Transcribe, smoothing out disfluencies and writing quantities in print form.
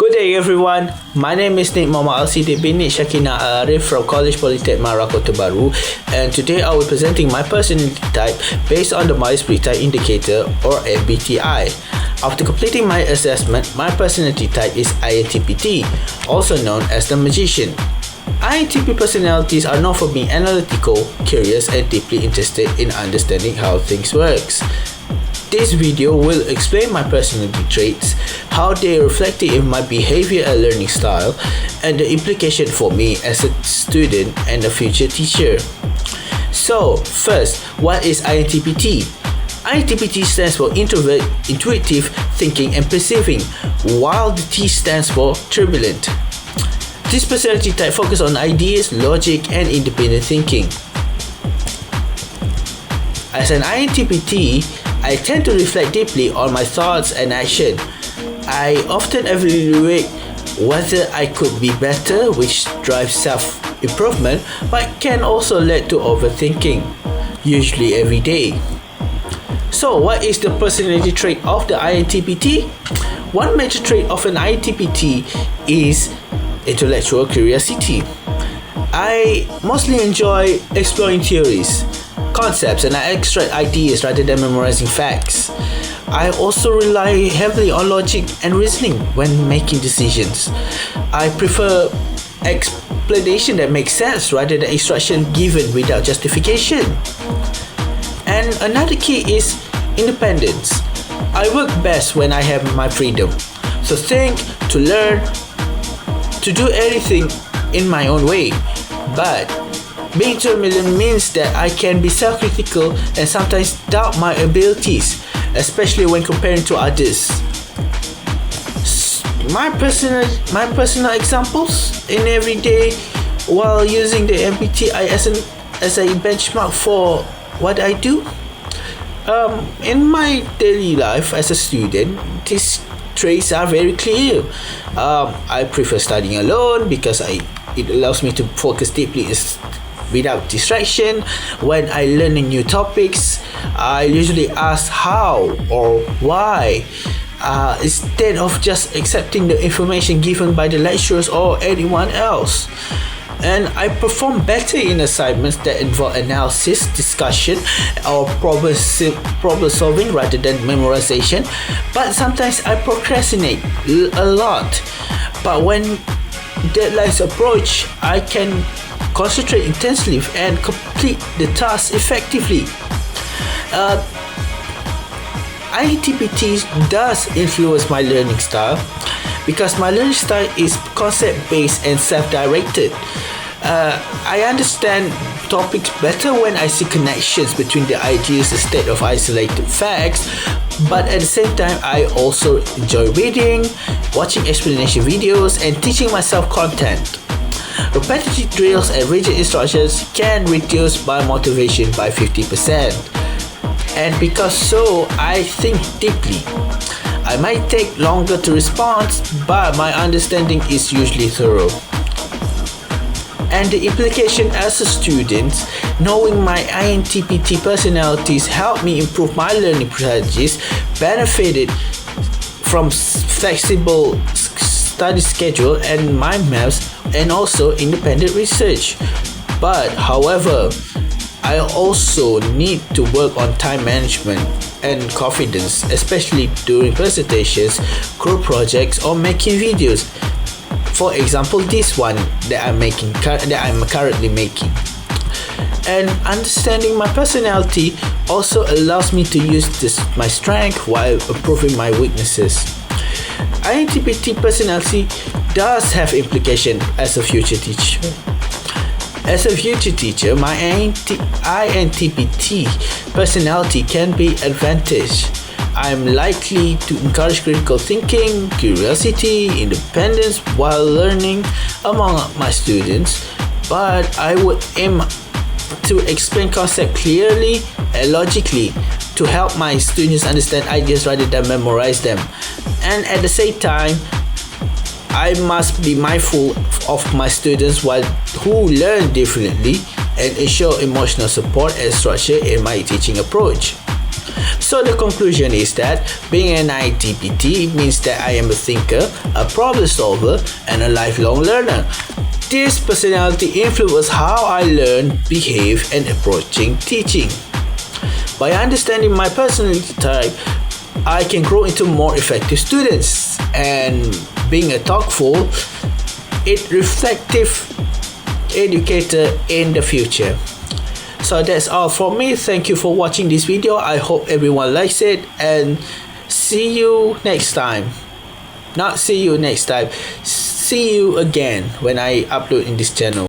Good day everyone, my name is Nik Muhammad Al-Siddiq bin Nik Shakina Al-Arif from College Polytechnic Mara Kota Baru, and today I will be presenting my personality type based on the Myers-Briggs type indicator or MBTI. After completing my assessment, my personality type is INTP, also known as the Magician. INTP personalities are known for being analytical, curious, and deeply interested in understanding how things works. This video will explain my personality traits, how they are reflected in my behavior and learning style, and the implication for me as a student and a future teacher. So, first, what is INTP? INTP stands for introvert, intuitive, thinking and perceiving, while the T stands for turbulent. This personality type focuses on ideas, logic, and independent thinking. As an INTP, I tend to reflect deeply on my thoughts and action. I often evaluate whether I could be better, which drives self-improvement, but can also lead to overthinking, usually every day. So, what is the personality trait of the INTP? One major trait of an INTP is intellectual curiosity. I mostly enjoy exploring theories, concepts, and I extract ideas rather than memorizing facts. I also rely heavily on logic and reasoning when making decisions. I prefer explanation that makes sense rather than instruction given without justification. And another key is independence. I work best when I have my freedom. So think, to learn, to do everything in my own way. But being turbulent means that I can be self-critical and sometimes doubt my abilities, especially when comparing to others. My personal examples in every day while using the MBTI as a benchmark for what I do. In my daily life as a student, these traits are very clear. I prefer studying alone because it allows me to focus deeply without distraction. When I learn new topics, I usually ask how or why, instead of just accepting the information given by the lecturers or anyone else. And I perform better in assignments that involve analysis, discussion, or problem solving rather than memorization. But sometimes I procrastinate a lot. But when deadlines approach, I can concentrate intensely and complete the task effectively. INTP does influence my learning style because my learning style is concept-based and self-directed. I understand topics better when I see connections between the ideas instead of isolated facts, but at the same time I also enjoy reading, watching explanation videos, and teaching myself content. Repetitive drills and rigid instructions can reduce my motivation by 50%. And because so, I think deeply. I might take longer to respond, but my understanding is usually thorough. And the implication as a student, knowing my INTP personalities helped me improve my learning strategies, benefited from flexible study schedule and mind maps, and also independent research. But however, I also need to work on time management and confidence, especially during presentations, group projects, or making videos. For example, this one that I'm currently making. And understanding my personality also allows me to use my strength while improving my weaknesses. INTP personality does have implication as a future teacher. As a future teacher, my INTP personality can be advantage. I'm likely to encourage critical thinking, curiosity, independence while learning among my students, but I would aim to explain concepts clearly and logically to help my students understand ideas rather than memorize them. And at the same time, I must be mindful of my students who learn differently and ensure emotional support and structure in my teaching approach. So the conclusion is that being an ITPT means that I am a thinker, a problem solver, and a lifelong learner. This personality influences how I learn, behave, and approaching teaching. By understanding my personality type, I can grow into more effective students, and being a thoughtful, reflective educator in the future. So that's all from me. Thank you for watching this video. I hope everyone likes it, and see you next time. Not see you next time, see you again when I upload in this channel.